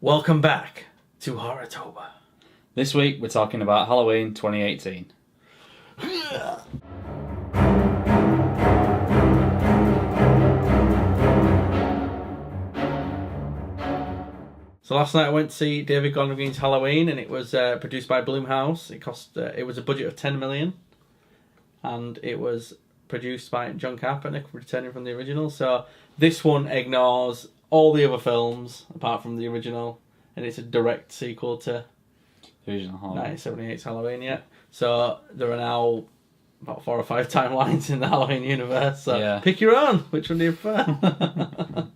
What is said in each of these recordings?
Welcome back to Horrortober. This week we're talking about Halloween 2018. So last night I went to see David Gordon Green's Halloween, and it was produced by Blumhouse. It was a budget of 10 million, and it was produced by John Carpenter, returning from the original. So this one ignores all the other films apart from the original, and it's a direct sequel to The original Halloween. 1978's Halloween. Yeah. So there are now about 4 or 5 timelines in the Halloween universe. So Yeah. pick your own. Which one do you prefer?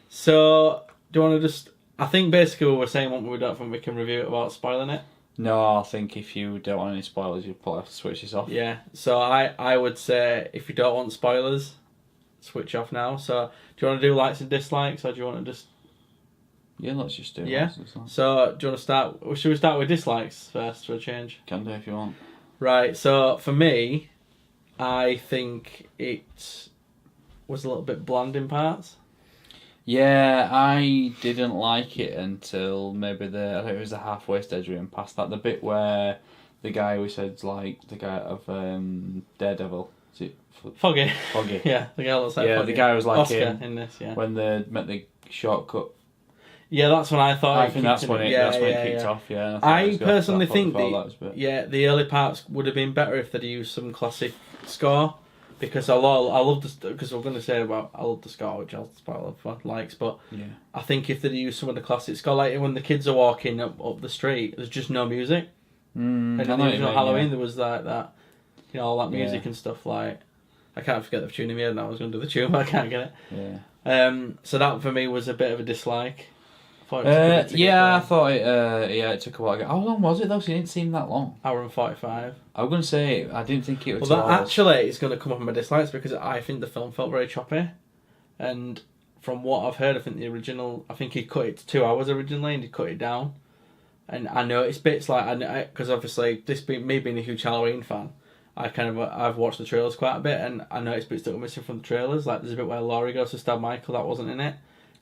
So do you want to just? I think basically we were saying what we don't think we can review it without spoiling it. No, I think if you don't want any spoilers, you probably have to switch this off. Yeah. So I would say if you don't want spoilers, switch off now. So do you want to do likes and dislikes, or do you want to just? Yeah, let's just do it. Yeah. So do you want to start? Should we start with dislikes first for a change? Can do if you want. Right. So for me, I think it was a little bit bland in parts. Yeah, I didn't like it until maybe I think it was the halfway stage we went past that. The bit where the guy we said's like the guy of Daredevil. Is it Foggy. Foggy? Yeah, the guy looks like Yeah, Foggy. the guy was like Oscar him in this. Yeah. when they met the shortcut. Yeah, that's when I thought. I think that's when it kicked off. Yeah. I personally think the the early parts would have been better if they'd used some classic score, because I love the because we're going to say about I love the score, which I'll spoil for likes, but yeah. I think if they'd used some of the classic score, like when the kids are walking up the street, there's just no music. And in the original Halloween, there was that, all that music and stuff. Like, I can't forget the tune in my head now. I was going to do the tune, but I can't get it. Yeah. So that for me was a bit of a dislike. I thought it took a while. How long was it though? So it didn't seem that long. Hour and 45. I was going to say, I didn't think it was. Well, that actually is going to come up on my dislikes because I think the film felt very choppy, and from what I've heard, I think the original, he cut it to 2 hours originally, and he cut it down. And I noticed bits like because obviously me being a huge Halloween fan, I've watched the trailers quite a bit, and I noticed bits that were missing from the trailers. Like there's a bit where Laurie goes to stab Michael that wasn't in it,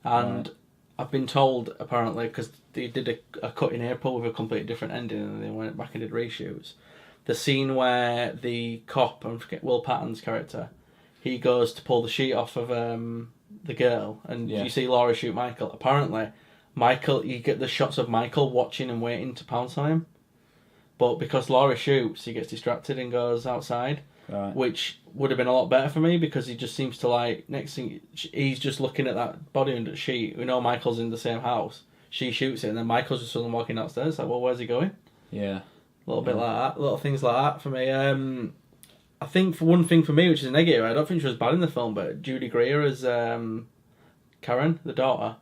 and. Right. I've been told, apparently, because they did a cut in April with a completely different ending and they went back and did reshoots. The scene where the cop, I forget Will Patton's character, he goes to pull the sheet off of the girl and you see Laura shoot Michael. Apparently, you get the shots of Michael watching and waiting to pounce on him. But because Laura shoots, he gets distracted and goes outside. Right. Which would have been a lot better for me because he just seems to next thing he's just looking at that body under the sheet. We know Michael's in the same house. She shoots it and then Michael's just suddenly walking downstairs. Like, well, where's he going? Yeah. A little bit like that. Little things like that for me. I think for one thing for me, which is a negative, I don't think she was bad in the film, but Judy Greer as Karen, the daughter.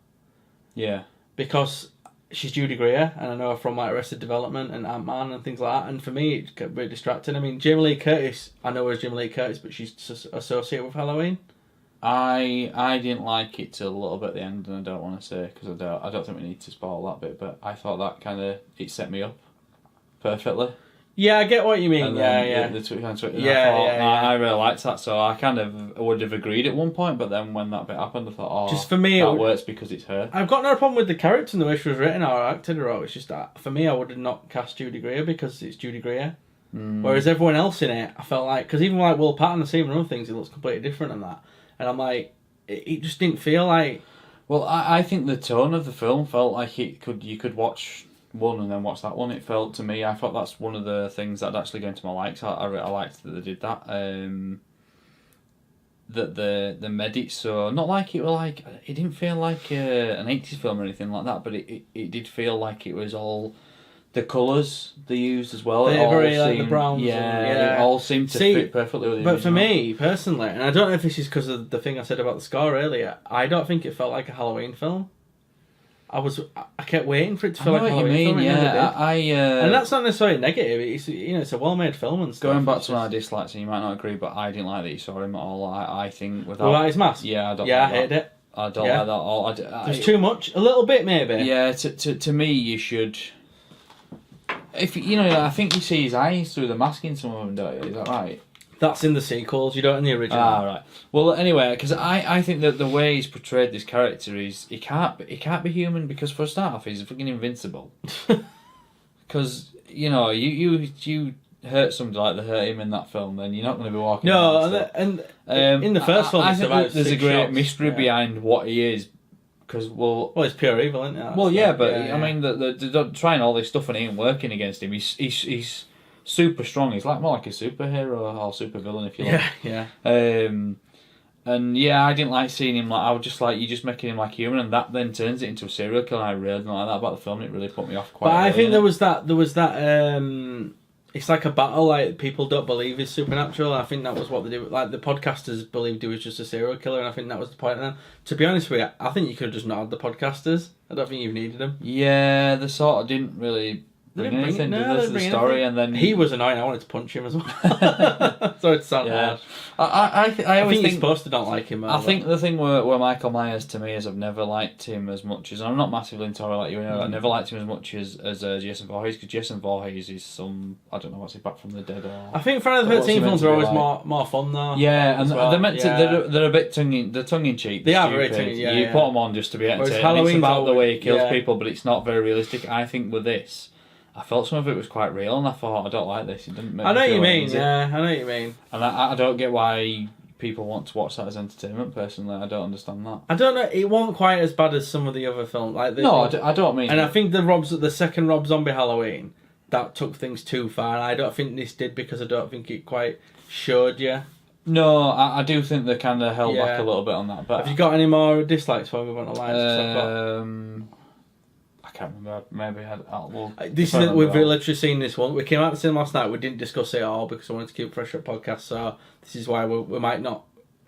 Yeah. Because she's Judy Greer, and I know her from Arrested Development and Ant-Man and things like that. And for me, it got very distracting. I mean, Jamie Lee Curtis, I know her as Jamie Lee Curtis, but she's associated with Halloween. I didn't like it till a little bit at the end, and I don't want to say because I don't think we need to spoil that bit. But I thought that it set me up perfectly. Yeah, I get what you mean. And The Twitter. I really liked that, so I kind of would have agreed at one point, but then when that bit happened, I thought, just for me, that works because it's her. I've got no problem with the character and the way she was written or acted or all. It's just that for me, I would have not cast Judy Greer because it's Judy Greer. Whereas everyone else in it, I felt like, because even like Will Patton, I see him in other things, he looks completely different than that, and I'm like, it just didn't feel like. Well, I think the tone of the film felt like you could watch one and then watch that one. It felt to me, I thought that's one of the things that actually go into my likes. I liked that they did that. That they made it so not like it were like it didn't feel like an 80s film or anything like that, but it did feel like it was all the colours they used as well. They're very like the browns. It all seemed to fit perfectly with the But original. for me personally, and I don't know if this is because of the thing I said about the score earlier, I don't think it felt like a Halloween film. I kept waiting for it to feel like a Halloween film. And that's not necessarily negative. It's a well-made film and stuff. Going back to my dislikes, and you might not agree, but I didn't like that you saw him at all. I think without his mask. Yeah, I don't. Yeah, I hated it. I don't like that at all. There's too much. A little bit, maybe. Yeah, to me, you should. If I think you see his eyes through the mask in some of them, don't you? Is that right? That's in the sequels. You don't in the original. Ah, right. Well, anyway, because I think that the way he's portrayed this character is he can't be human because for a start off he's fucking invincible. Because you hurt somebody like they hurt him in that film, then you're not going to be walking. No, and in the first film, I it's think about there's a six great shots. mystery behind what he is. Because it's pure evil, isn't it? That's I mean, they're trying all this stuff and it ain't working against him. He's super strong. He's more like a superhero or super villain, if you like. Yeah. And yeah, I didn't like seeing him. I was just like, you're just making him like human, and that then turns it into a serial killer. I really didn't like that about the film. It really put me off quite. But I think there was that. It's like a battle. Like people don't believe he's supernatural. I think that was what they did. Like the podcasters believed he was just a serial killer, and I think that was the point of them. To be honest with you, I think you could have just not had the podcasters. I don't think you've needed them. Yeah, they sort of didn't really bring anything to the story, and then he was annoying. I wanted to punch him as well. So it's sad. Yeah. I always think you're supposed to not like him. I think the thing where Michael Myers to me is I've never liked him as much as, and I'm not massively into horror like you know. I never liked him as much as Jason Voorhees, because Jason Voorhees is I don't know what's he, back from the dead or. I think Friday the 13th films are always more fun though. Yeah, and well. they're meant to. They're a bit tongue in cheek. They are very tongue. Yeah, you put them on just to be entertaining. It's about the way he kills people, but it's not very realistic. I think with this, I felt some of it was quite real, and I thought, I don't like this. It didn't make me feel what you mean. easy. Yeah, I know what you mean. And I don't get why people want to watch that as entertainment. Personally, I don't understand that. I don't know. It wasn't quite as bad as some of the other films. I don't mean. And I think the second Rob Zombie Halloween, that took things too far. And I don't think this did, because I don't think it quite showed you. No, I do think they kind of held back a little bit on that. But have you got any more dislikes before we move on to lines? I can't remember. Maybe we've literally seen this one. We came out the cinema last night. We didn't discuss it at all because I wanted to keep it fresh at podcast. So this is why we might not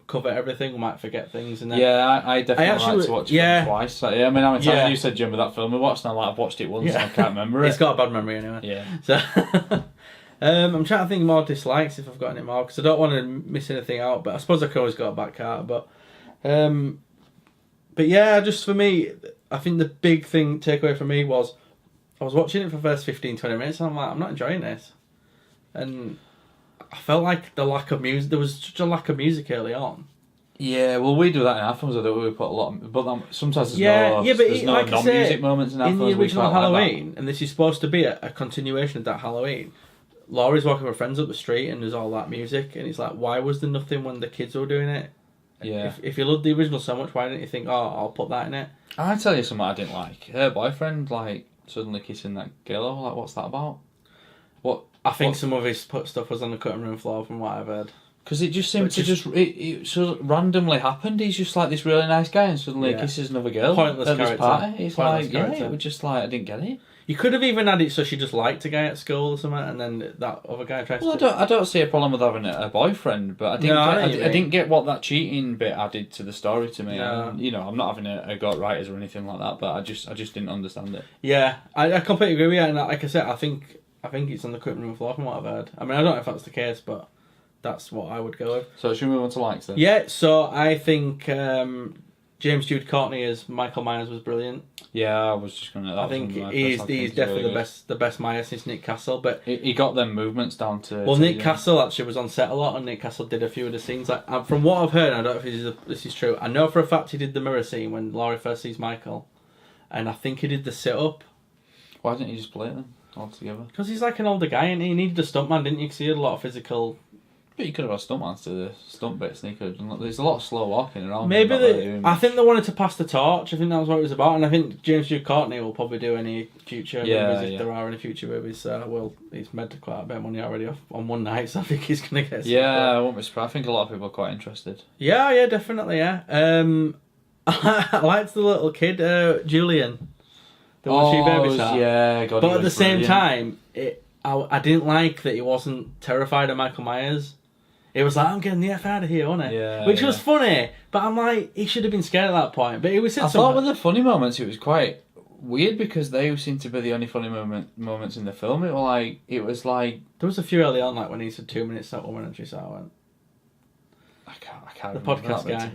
cover everything. We might forget things. And then I definitely like to watch it twice. So, I mean, how many times you said Jim with that film we watched? And I've watched it once. And I can't remember it. It's got a bad memory anyway. Yeah. So I'm trying to think more dislikes if I've got any more, because I don't want to miss anything out. But I suppose I could always go a back card. But yeah, just for me, I think the big takeaway for me was I was watching it for the first 15-20 minutes and I'm like, I'm not enjoying this. And I felt like the lack of music, there was such a lack of music early on. Yeah, well, we do that in our films, though, we put a lot of, but sometimes there's no non-music moments in our films. In the original Halloween, and this is supposed to be a continuation of that Halloween, Laurie's walking with friends up the street and there's all that music, and it's like, why was there nothing when the kids were doing it? Yeah. If you loved the original so much, why didn't you think, I'll put that in it? I'll tell you something I didn't like. Her boyfriend, suddenly kissing that girl. What's that about? I think some of his stuff was on the cutting room floor from what I've heard. Because it just seemed it so randomly happened. He's just like this really nice guy and suddenly kisses another girl Pointless at character. this party. It's Pointless it was just like, I didn't get it. You could have even had it so she just liked a guy at school or something, and then that other guy tries to... I don't see a problem with having a boyfriend, but I didn't get what that cheating bit added to the story to me. No. And, I'm not having a go at writers or anything like that, but I just didn't understand it. Yeah, I completely agree with you, and like I said, I think it's on the cutting room floor from what I've heard. I mean, I don't know if that's the case, but that's what I would go with. So should we move on to likes then? Yeah, so I think James Jude Courtney as Michael Myers was brilliant. Yeah, I was just going to... I think he's definitely really the best Myers since Nick Castle, but... He got them movements down to... Well, Nick Castle actually was on set a lot, and Nick Castle did a few of the scenes. From what I've heard, I don't know if this is true, I know for a fact he did the mirror scene when Laurie first sees Michael, and I think he did the sit-up. Why didn't he just play it then, altogether? Because he's like an older guy, and he needed a stuntman, didn't you? Because he had a lot of physical... But you could have had stuntmans to the stunt bits, and he could have done... There's a lot of slow walking around. Maybe I think they wanted to pass the torch. I think that was what it was about, and I think James Jude Courtney will probably do any future movies if there are any future movies. He's made quite a bit of money already on one night, so I think he's going to get... Yeah, I won't be surprised. I think a lot of people are quite interested. Yeah, definitely, yeah. I liked the little kid, Julian. The one she babysat. Yeah, God, but at the same time, I didn't like that he wasn't terrified of Michael Myers. It was like, I'm getting the F out of here, wasn't it? Yeah, Which was funny, but I'm like, he should have been scared at that point. But it was. I thought with the funny moments, it was quite weird because they seemed to be the only funny moments in the film. It was like there was a few early on, like when he said 2 minutes that woman and she saw it. I can't. The remember podcast guy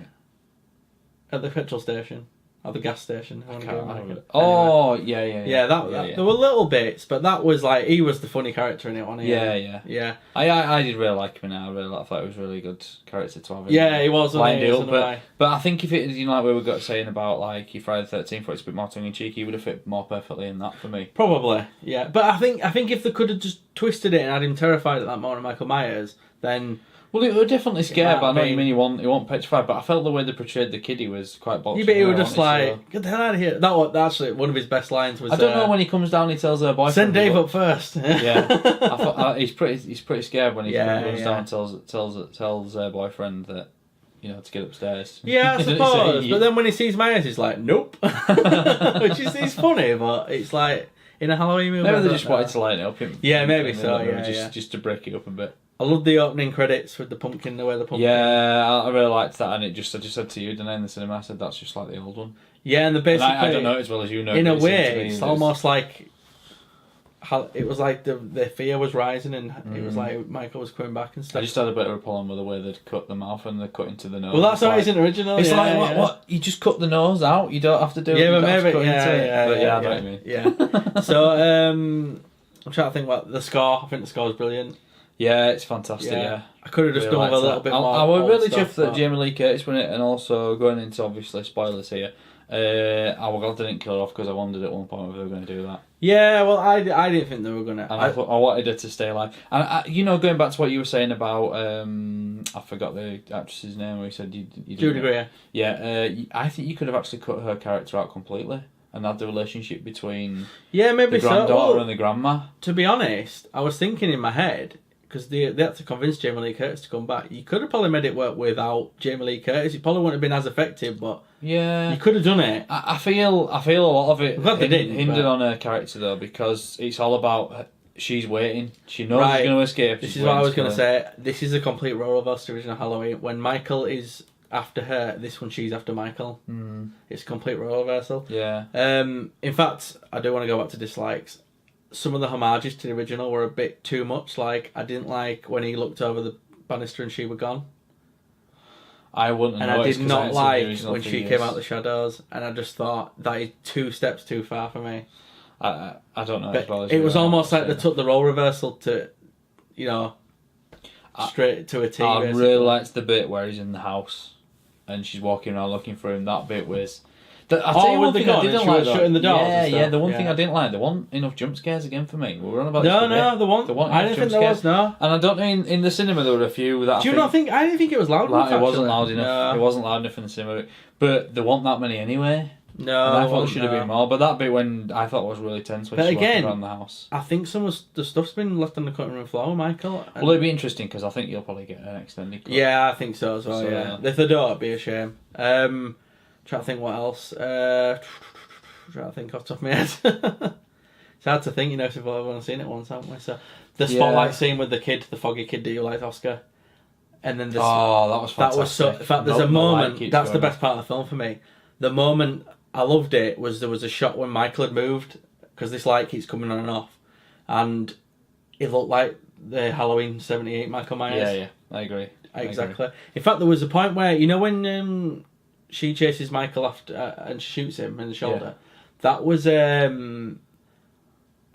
at the petrol station. Or the gas station. I wanna go with Michael. Oh, Anyway. yeah. There were little bits, but that was like, he was the funny character in it, wasn't he? Yeah. I did really like him, and I really thought it was a really good character to have. Yeah, he was. But I think if it, like we were saying about like your Friday the 13th, where it's a bit more tongue in cheek, he would have fit more perfectly in that for me. Probably, yeah. But I think if they could have just twisted it and had him terrified at that moment of Michael Myers, then. Well, it was definitely scared, but I know what you mean. He wasn't petrified, but I felt the way they portrayed the kid, he was quite boxy. Yeah, but he was just like, get the hell out of here. That was actually one of his best lines. Was I don't know when he comes down, he tells her boyfriend. Send Dave up first. Yeah, I thought, he's pretty scared when he comes down and tells her boyfriend that, you know, to get upstairs. Yeah, I suppose. But then when he sees Myers, he's like, nope. Which is funny, but it's like in a Halloween movie. Maybe they just wanted to lighten it up. Yeah, maybe so. Just to break it up a bit. I love the opening credits with the pumpkin, the way the pumpkin. Yeah, I really liked that, and I just said to you, didn't I, in the cinema, I said that's just like the old one. Yeah, and the basically, I don't know it as well as you know. In a way, it's almost like it was like the fear was rising, and it was like Michael was coming back and stuff. I just had a bit of a problem with the way they'd cut the mouth and they cut into the nose. Well, that's how it's in original. It's like what? You just cut the nose out. You don't have to do it. Yeah, but maybe. But I know what you mean. Yeah. So I'm trying to think about the score. I think the score is brilliant. Yeah, it's fantastic. Yeah. I could have just done with a little bit more. I was really chuffed that Jamie Lee Curtis won it, and also going into obviously spoilers here. I was glad they didn't kill her off because I wondered at one point if they were going to do that. Yeah, well, I didn't think they were going to. I wanted her to stay alive. And you know, going back to what you were saying about, I forgot the actress's name. Where you said you Judy Greer. Yeah, I think you could have actually cut her character out completely and had the relationship between maybe the granddaughter and the grandma. To be honest, I was thinking in my head, because they had to convince Jamie Lee Curtis to come back. You could have probably made it work without Jamie Lee Curtis. It probably wouldn't have been as effective, but you could have done it. I feel a lot of it hindered but... on her character though, because it's all about she's waiting. She knows she's going to escape. This is what I was going to say. This is a complete role reversal to original Halloween. When Michael is after her, this one she's after Michael. It's a complete role reversal. Yeah. In fact, I do want to go back to dislikes. Some of the homages to the original were a bit too much. Like, I didn't like when he looked over the banister and she were gone. I wouldn't. And I did not like when she came out the shadows. And I just thought that is 2 steps too far for me. I don't know. But as well as it was almost like they took the role reversal to, straight to a T. I really liked the bit where he's in the house and she's walking around looking for him. That bit was. I'll tell you one thing I didn't like. Shutting the doors. Yeah. The one thing I didn't like, there weren't enough jump scares again for me. We were on about there weren't. I didn't think there was. No. And I don't know. In the cinema there were a few that. Do you not think? I didn't think it was loud enough. It wasn't loud enough. No. It wasn't loud enough in the cinema. But there weren't that many anyway. No. And I thought there should have been more. But that bit when I thought was really tense when she walked around the house. I think some of the stuff's been left on the cutting room floor, Michael. Well, it'd be interesting because I think you'll probably get an extended cut. Yeah, I think so as well. Yeah. If they don't, it'd be a shame. Trying to think what else. Trying to think off the top of my head. It's hard to think, if we've only seen it once, haven't we? So the spotlight scene with the foggy kid that you liked, Oscar. And then that was fantastic. That was so. In fact, there's a moment. That's the best part of the film for me. The moment I loved it was there was a shot when Michael had moved because this light keeps coming on and off, and it looked like the Halloween '78 Michael Myers. Yeah, I agree. Exactly. In fact, there was a point where when she chases Michael after and shoots him in the shoulder. Yeah.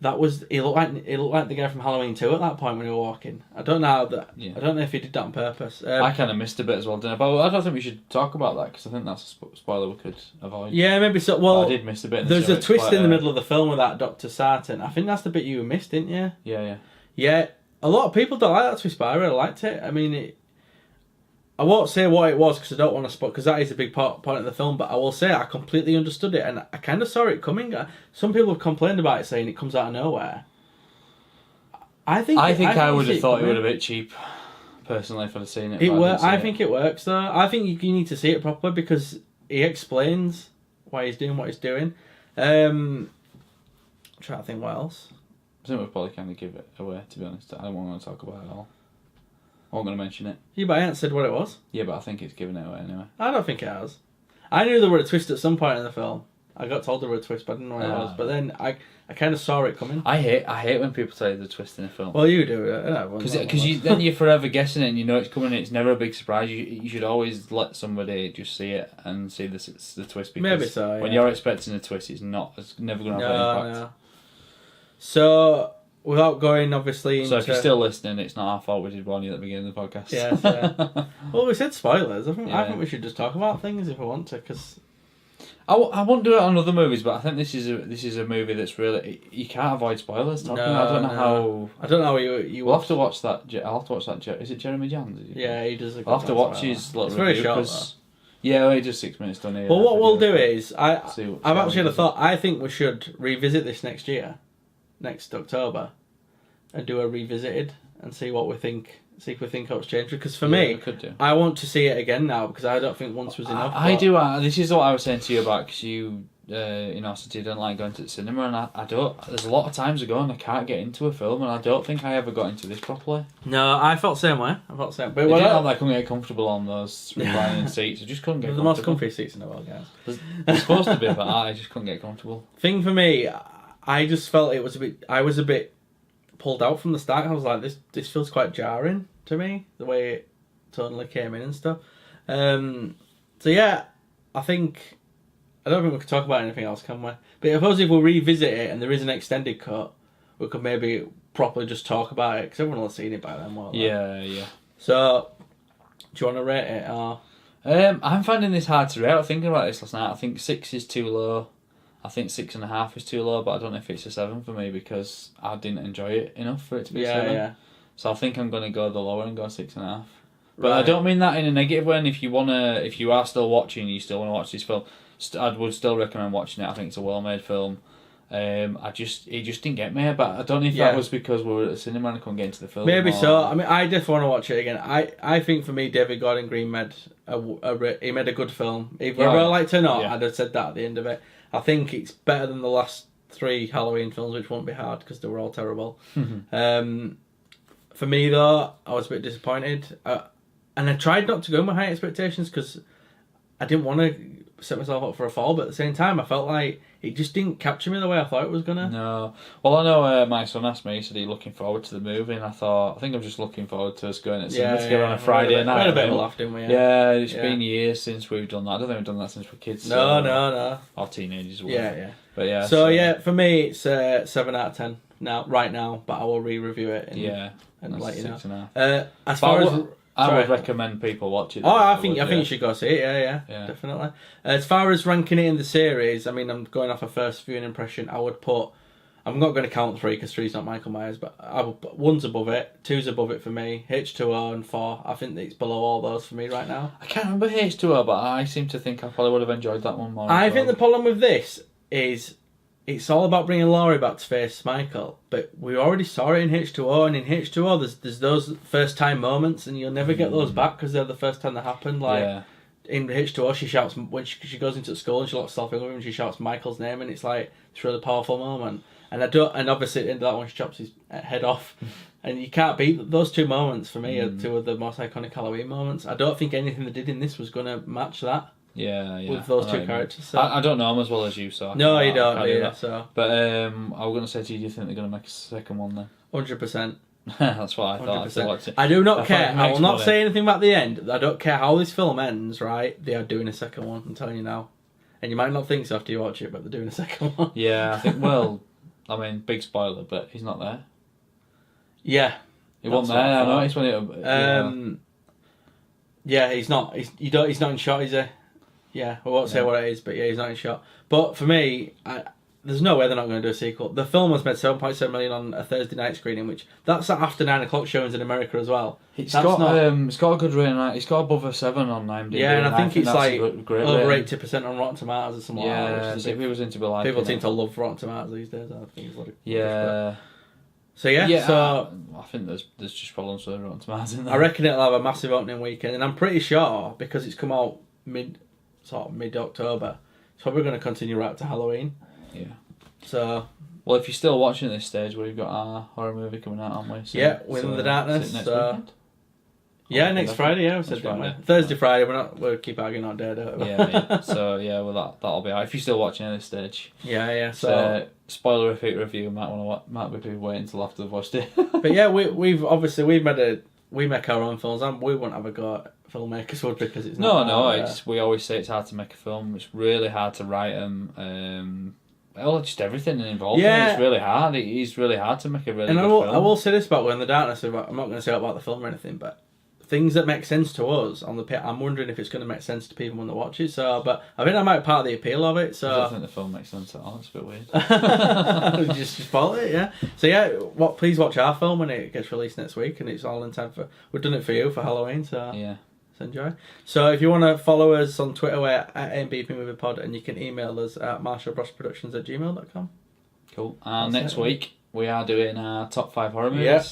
That was he looked like the guy from Halloween 2 at that point when he was walking. I don't know I don't know if he did that on purpose. I kind of missed a bit as well, didn't I? But I don't think we should talk about that because I think that's a spoiler we could avoid. Yeah, maybe so. Well, but I did miss a bit. There's a twist in the middle of the film with that Dr. Sarton. I think that's the bit you missed, didn't you? Yeah. A lot of people don't like that twist, but I really liked it. I mean, I won't say what it was because I don't want to spoil, because that is a big point of the film, but I will say I completely understood it and I kind of saw it coming. Some people have complained about it saying it comes out of nowhere. I think I would have thought it would have been cheap, personally, if I'd seen it. I think it works though. I think you need to see it properly because he explains why he's doing what he's doing. I'm trying to think what else. I think we'll probably kind of give it away, to be honest. I don't want to talk about it at all. I wasn't going to mention it. Yeah, but I hadn't said what it was. Yeah, but I think it's given it away anyway. I don't think it has. I knew there were a twist at some point in the film. I got told there were a twist, but I didn't know what it was. But then I kind of saw it coming. I hate when people tell you the twist in a film. Well, you do. Because then you're forever guessing it and you know it's coming and it's never a big surprise. You should always let somebody just see it and see the twist. Because maybe so, yeah. when you're expecting a twist, it's never going to have an impact. No. So, without going obviously into... So if you're still listening, it's not our fault we did warn you at the beginning of the podcast. Yeah. Well, we said spoilers. I think we should just talk about things if we want to, because... I won't do it on other movies, but I think this is a movie that's really... You can't avoid spoilers. I don't know how... I don't know how you We'll have to watch that... I'll have to watch that... Is it Jeremy Jahns? Yeah, he does a good I'll have to watch his little review. It's very short, though. Yeah, well, just 6 minutes done here. Well, what we'll do is... I've actually had a thought. I think we should revisit this next year. Next October. And do a revisited and see what we think... See if we think what's changed. Because for me, I want to see it again now because I don't think once was enough. I do. This is what I was saying to you about because you said you don't like going to the cinema, and I don't. There's a lot of times I go and I can't get into a film, and I don't think I ever got into this properly. No, I felt the same way. But I couldn't get comfortable on those reclining seats. I just couldn't get. The most comfy seats in the world, guys. They're supposed to be, but I just couldn't get comfortable. Thing for me, I just felt it was a bit. I was a bit pulled out from the start. I was like, this feels quite jarring to me, the way it totally came in and stuff. So yeah, I don't think we could talk about anything else, can we? But I suppose if we revisit it and there is an extended cut, we could maybe properly just talk about it, because everyone will have seen it by then, won't they? Yeah. So, do you want to rate it? Or... I'm finding this hard to rate. I was thinking about this last night. I think 6 is too low. I think 6.5 is too low, but I don't know if it's a 7 for me because I didn't enjoy it enough for it to be a 7. Yeah. So I think I'm going to go the lower and go 6.5. But I don't mean that in a negative way. And if you are still watching, you still want to watch this film, I would still recommend watching it. I think it's a well-made film. It just didn't get me. But I don't know if that was because we were at the cinema and I couldn't get into the film. Maybe so. I mean, I definitely want to watch it again. I think for me, David Gordon Green made a good film. Whether I liked it or not, I'd have said that at the end of it. I think it's better than the last 3 Halloween films, which won't be hard because they were all terrible. For me, though, I was a bit disappointed. And I tried not to go with my high expectations because I didn't want to set myself up for a fall, but at the same time, I felt like it just didn't capture me the way I thought it was going to. No. Well, I know my son asked me, he said he's looking forward to the movie, and I think I'm just looking forward to us going to cinema together on a Friday night. We had a bit of a laugh, didn't we? Yeah, it's been years since we've done that. I don't think we've done that since we're kids. No. Or teenagers. Yeah. But yeah. So, for me, it's 7 out of 10 right now, but I will re-review it and let you know. As far as... I would recommend people watch it. I think you should go see it. Yeah, definitely. As far as ranking it in the series, I mean, I'm going off a first viewing impression. I'm not going to count 3 because 3's not Michael Myers, but 1's above it, 2's above it for me, H2O and 4. I think it's below all those for me right now. I can't remember H2O, but I seem to think I probably would have enjoyed that one more. I think the problem with this is it's all about bringing Laurie back to face Michael, but we already saw it in H2O, and in H2O there's those first time moments, and you'll never get those back because they're the first time they happened. In H2O, she shouts when she goes into school and she locks herself in with him, and she shouts Michael's name, and it's a really powerful moment. And obviously at the end of that one, she chops his head off, and you can't beat those 2 moments for me. Are 2 of the most iconic Halloween moments. I don't think anything they did in this was going to match that. Yeah. With those 2 characters. So. I don't know them as well as you, so... No, you don't, yeah, so... But I was going to say to you, do you think they're going to make a second one then? 100%. That's what I thought. 100%. I do not care. I will not say anything about the end. I don't care how this film ends, right? They are doing a second one, I'm telling you now. And you might not think so after you watch it, but they're doing a second one. Yeah, I think, big spoiler, but he's not there. Yeah. He wasn't there, I noticed when it... Yeah, he's not. He's not in shot, is he? Yeah, I won't say what it is, but yeah, he's not in shot. But for me, there's no way they're not going to do a sequel. The film was made 7.7 million on a Thursday night screening, which that's after 9 o'clock showings in America as well. It's got a good rating. It's got above a 7 on IMDb. Yeah, and I think it's like over 80% on Rotten Tomatoes or something like that. Yeah, people seem to be liking it. People seem to love Rotten Tomatoes these days. I think it's yeah. So so I think there's just problems with Rotten Tomatoes in there. I reckon it'll have a massive opening weekend, and I'm pretty sure because it's come out mid October, it's probably going to continue right up to Halloween. Yeah. So. Well, if you're still watching at this stage, we've got our horror movie coming out, haven't we? Within the Darkness. Next weekend? Yeah, next Friday. Yeah, we said Friday. Thursday, Friday. We'll keep arguing all day, don't we? Yeah. So yeah, well that'll be out. If you're still watching at this stage. Yeah. So spoiler repeat review. Might be waiting until after they've watched it. But yeah, we make our own films, and we won't have a go at filmmakers would because it's not. No. We always say it's hard to make a film. It's really hard to write them. Just everything involved. Yeah. In it. It's really hard. It's really hard to make a really good film. I will say this about When the Darkness. I'm not going to say about the film or anything, but things that make sense to us on the pit, I'm wondering if it's going to make sense to people when they watch it. So, but I think that might be part of the appeal of it. So I don't think the film makes sense at all. It's a bit weird. just spoil it, yeah. So yeah, please watch our film when it gets released next week, and it's all in time for. We've done it for you for Halloween, so yeah. Enjoy. So if you want to follow us on Twitter, we're at MBP Movie Pod, and you can email us at marshallbrosproductions@gmail.com. Cool. And next week we are doing our top 5 horror movies. Yep,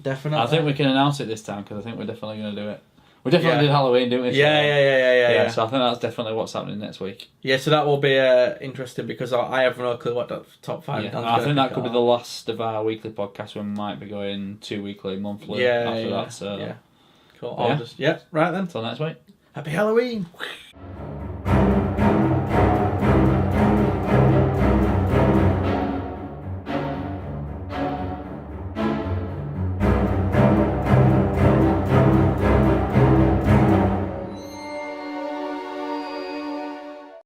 definitely. I think we can announce it this time because I think we're definitely going to do it. We definitely did Halloween, didn't we? Yeah. So I think that's definitely what's happening next week. Yeah, so that will be interesting because I have no clue what the top 5. Yeah. I think that could be the last of our weekly podcast. We might be going 2 weekly, monthly after that. So yeah. Cool. Right then. Until next week. Happy Halloween.